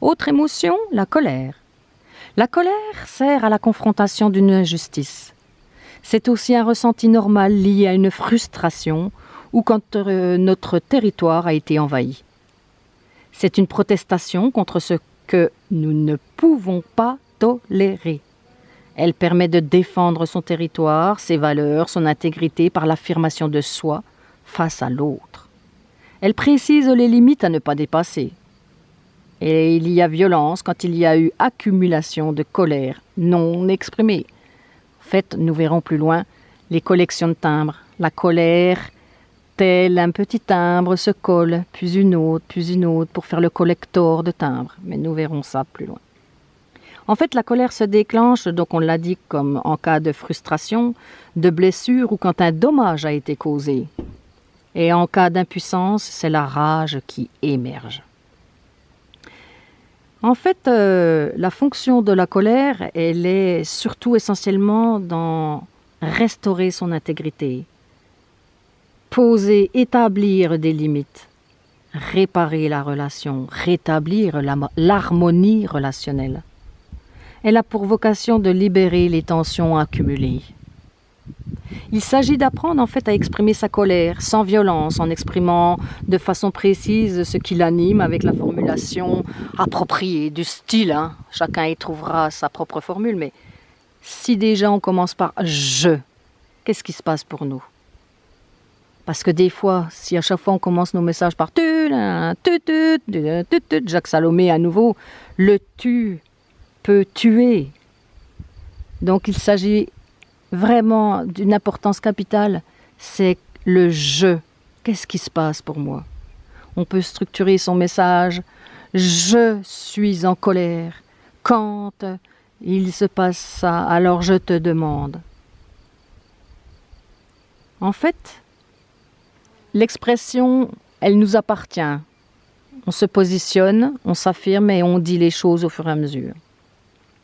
Autre émotion, la colère. La colère sert à la confrontation d'une injustice. C'est aussi un ressenti normal lié à une frustration ou quand notre territoire a été envahi. C'est une protestation contre ce que nous ne pouvons pas tolérer. Elle permet de défendre son territoire, ses valeurs, son intégrité par l'affirmation de soi face à l'autre. Elle précise les limites à ne pas dépasser. Et il y a violence quand il y a eu accumulation de colère non exprimée. En fait, nous verrons plus loin les collections de timbres. La colère, tel un petit timbre, se colle, puis une autre, pour faire le collector de timbres. Mais nous verrons ça plus loin. En fait, la colère se déclenche, donc on l'a dit, comme en cas de frustration, de blessure ou quand un dommage a été causé. Et en cas d'impuissance, c'est la rage qui émerge. En fait, la fonction de la colère, elle est surtout essentiellement dans restaurer son intégrité, poser, établir des limites, réparer la relation, rétablir l'harmonie relationnelle. Elle a pour vocation de libérer les tensions accumulées. Il s'agit d'apprendre en fait à exprimer sa colère sans violence, en exprimant de façon précise ce qui l'anime avec la formulation appropriée du style. Chacun y trouvera sa propre formule, mais si déjà on commence par « je », qu'est-ce qui se passe pour nous? Parce que des fois, si à chaque fois on commence nos messages par « tu », Jacques Salomé à nouveau, le « tu » peut tuer. Donc il s'agit vraiment d'une importance capitale, c'est le « je ». Qu'est-ce qui se passe pour moi? On peut structurer son message « je suis en colère. Quand il se passe ça, alors je te demande ». En fait, l'expression, elle nous appartient. On se positionne, on s'affirme et on dit les choses au fur et à mesure.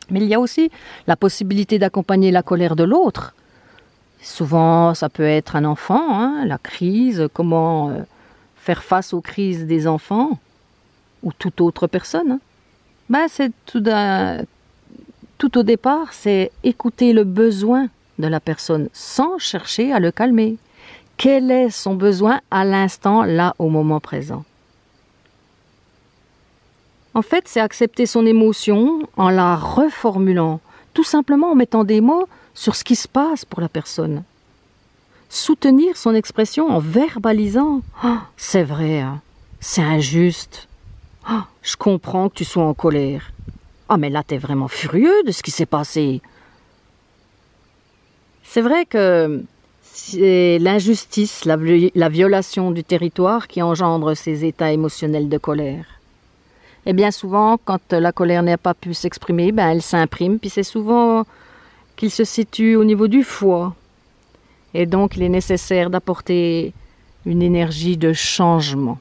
Mais il y a aussi la possibilité d'accompagner la colère de l'autre. Souvent, ça peut être un enfant, la crise, comment faire face aux crises des enfants ou toute autre personne. C'est tout au départ, c'est écouter le besoin de la personne sans chercher à le calmer. Quel est son besoin à l'instant, là, au moment présent? En fait, c'est accepter son émotion en la reformulant, tout simplement en mettant des mots sur ce qui se passe pour la personne. Soutenir son expression en verbalisant « c'est vrai, c'est injuste. Je comprends que tu sois en colère. Mais là, t'es vraiment furieux de ce qui s'est passé. » C'est vrai que c'est l'injustice, la violation du territoire qui engendre ces états émotionnels de colère. Et bien souvent, quand la colère n'a pas pu s'exprimer, elle s'imprime, puis c'est souvent qu'il se situe au niveau du foie. Et donc, il est nécessaire d'apporter une énergie de changement.